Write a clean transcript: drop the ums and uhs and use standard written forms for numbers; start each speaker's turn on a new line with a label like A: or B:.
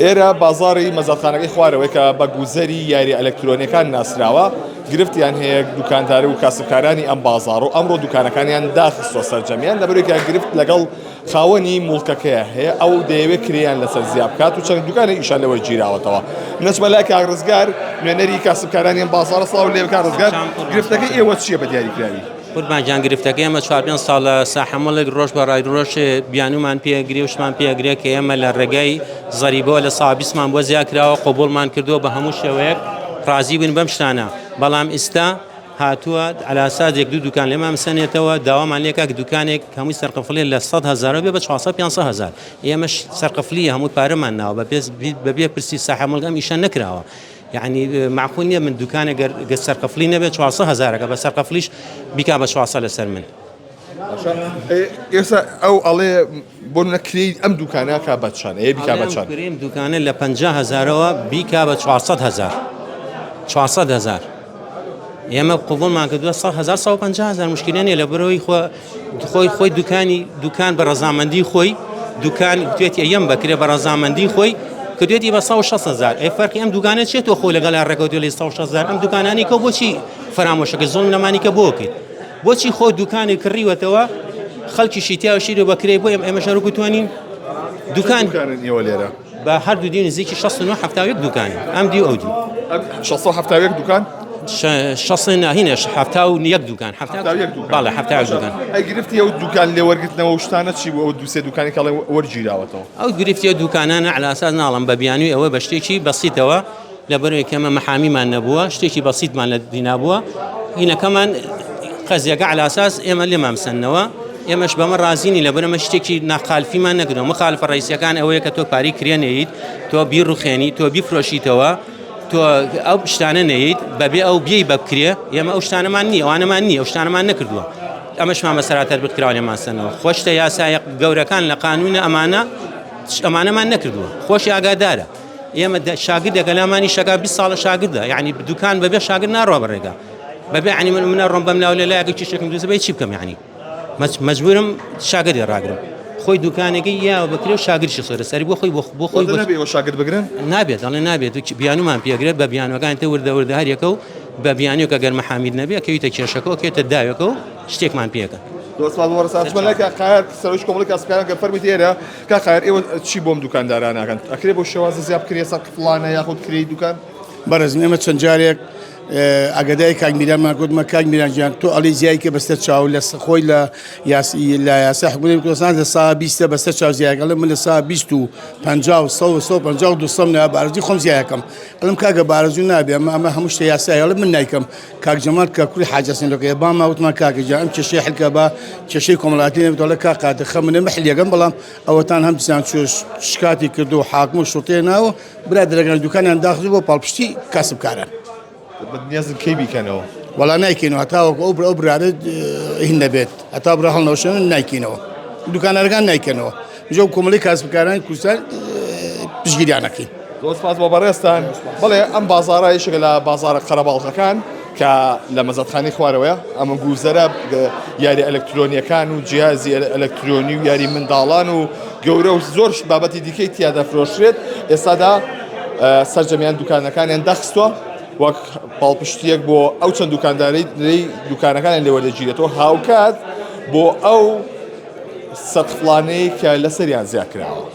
A: ئێرە بازاڕی مەزادخانەکەی خوارەوەی کە بە گوزەری یاری ئەلکترۆنیەکان ناسراوە گرفتیان هەیە دوکاندارە و کاسبکارانی ئەم بازاڕ و ئەمڕۆ دوکانەکانیان داخستۆ سەرجەمیان لەبەرێکیان گرفت لەگەڵ خاوەنی موڵکەکەیە هەیە ئەو دەیەوێت کریان لەسەر زیاب بکات و چەند دوکانە ئیشان لەوە گیراوەتەوە نەچمە لای کاغڕزگار نوێنەری کاسبکارانیان بازاڕە سڵاو لێ کاغڕزگار گرفتەکەی ئێوە چییە بە دیاریکراوی
B: قوربانجان گرفتەکە ئێمە 4 ساڵە ساحەمەڵێک ڕۆژ بە ڕای ڕۆژ بیانومان پێگری وشمان پێگرێ کە ئێمە لە ڕێگەی زەریبەوە لە سابیسمان بۆ زیاکراوە قۆبوڵمان کردووە بە هەموو شێوەیەک ڕازی بن بەم شتانە بەڵام ئێستا هاتووە علاسادێک دوو دوکان لێمان سەنێتەوە داوامان لێکە دوکانێک هەمووی سەرقفلێ لە 100,000 بێ بە 400,000 ئێمەش سەرقفلی هەمووی پارەمان ناوە بەبێ پرسی ساحەمەڵ ئەم ئیشە نەکراوە يعني معقول نییە من دوکانێک سەرقفلی نەبێت 400,000 بە سەرقفلیش بیکا بە 400 لەسەر من
A: ئێستا ئەو ئەڵێ بۆ نەکری ئەم دوکانە کا بەچان ئێ بیکا بەچان
B: کریم دوکانە لە 50,000ەوە بیکا بە 400,000 ئێمە قوبوڵمان کردووە 150,000 مشکلێنێ لە بەرەوەی خۆی دوکان بە ڕەزامەندی خۆی دوکان توێتی ئەم بکرێ بە ڕەزامەندی خۆی کردێتی بە 160,000 ئەی فەرقی ئەم دوکانە چێتەوە خۆ لەگەڵ ڕێکەوتوە لە 160,000 ئەم دوکانانی کە بۆچی فرامۆشەکە زۆڵ لەمانی کە بۆ کرد بۆچی خۆ دوکانی کڕیوەتەوە خەڵکی شیتیا و شیرە بەکرێ بۆ ئێمە شەڕ کوتوانین دوکان
A: لێرە
B: بە هەردوو دی نزیکی 69 دوکان ئەم دی ئەو دی
A: 671 دوکان
B: 60 هینش 71 دوکان باڵێ 71 دوکان
A: ئەی گرفتی ئەو دوکان لێ وەرگرتنەوە شتانە چی بوو ئەو دووسێ دوکانی کاڵێ وەرگیراوەتەوە
B: ئەو گرفتی دوکانانە على اساس ناڵم بە بیانووی ئەوە بە شتێکی بەسیتەوە لەبەرەوەی کەمە مەحامیمان نەبووە شتێکی بەسیتمان لە دینابووە هینەکەمان قەزیەکە على اساس ئێمە لێمان سنەوە ئێمەش بەمە رازینی لەبەرەمە شتێکی ناخالفیمان نەکردەوە مخالفە ڕئیسیەکان ئەوەیە کە تۆ پاری کرێنەیت تۆ بیڕوخێنی تۆ بیفرۆشیتەوە تۆ ئەو شتانە نەیت بەبێ ئەو بیەی بکرێ ئێمە ئەو شتانەمان نییە ئەوانەمان نییە ئەو شتانەمان نەکردووە ئەمەشمان بەسەراتەر بکراوە لێمان سەنەوە خۆشتە یاسایە گەورەکان لە قانونە ئەمانەمان نەکردووە خۆشی ئاگادارە ئێمە شاگردێکە لامانی شەکا 20 ساڵە شاگردە یعنی دوکان بەبێ شاگرد ناڕۆ بەڕێگە بەبێ عنی منە ڕۆم بەم ناو لەلایەکی چێشێکم دووسبەی چی بکەم یعنی مەجبورم شاگردی ڕاگرم خۆی دوکانێکی یا بکرێ و شاگردشی سۆرە سەری بۆ خۆی بۆ خۆی
A: نەبێ شاگرد بگرن
B: نابێت دەڵێ نابێت بیانومان پێگرێت بە بیانوەکان تە وردە هەریەکە و بە بیانیۆکە گەرمە حامید نەبێ کەویتە کێشەکەەوە کێتە داوێکە و شتێکمان پێەکە
A: خایر سەرۆژ کۆمەڵی کاسبکاران کە فەرمی تێرە کا خایر ئێوە چی بۆم دوکانداران ناکەن ئەکرێ بۆ شێوازە زیاب کرێ سەقفڵانە یاخود کری دوکان
C: بەڕێز ئێمە چەند جارێک ئەگەدای کاکمیرانمان گوتمە کاکمیران گیان تۆ ئەڵی زیایکە بەستە چاو لە خۆی لە یاسا حکومەتی کوردستان لە سا 20 بەستە چاو زیایەکە لە من لە سا 20 و 50 150 دووسەم بارزی خۆم زیایەکەم ئەڵم کاگە بارزوو نابێ ئەمە هەموو شتە یاسایە من نایکەم کاک جەمال کە کوری حاجەسینەکە باما وتمان کاکە جا ئەم کێشەی حلکە بە کێشەی کۆمەڵاتی نەبێتەوە کاک قادەخە منە مەحلیەکەم بەڵام ئەوەتان هەم دیسان شکاتی کردو و حاکم و شوڕتێ ناوە برادرەکان دوکانیان داخلی بۆ پاڵپشتی کاسبکاران
A: نیازن کەی بیکەنەوە
C: وەڵا نایکەینەوە هەتاوەکو ئەو برارە هین نەبێت هەتا برا هەڵنەوشێن نایکەینەوە دوکانەکان نایکەنەوە ژەو کۆمەڵی کاسبکارانی کوردستان پشگیریانەکەین
A: دۆسپاس بۆ بەڕێستان بەڵێ ئەم بازاڕە یەکێکە لە بازاڕە قەرەباڵغەکان کە لە مەزەدخانەی خوارەوەیە ئەمە گوزەرە یاری ئەلکترۆنیەکان و جیازی ئەلکترۆنی و یاری منداڵان و گەورە و زۆر بابەتی دیکەی تیادا فرۆشرێت ئێستادا سەرجەمیان دوکانەکانیان دەخستووە وەک پاڵپشتیەک بۆ ئەو چەند دوکانداری دوکانەکان لێوەدەگیرێتەوە هاوکات بۆ ئەو سەقفڵانەی کە لەسەریان زیاد کراوە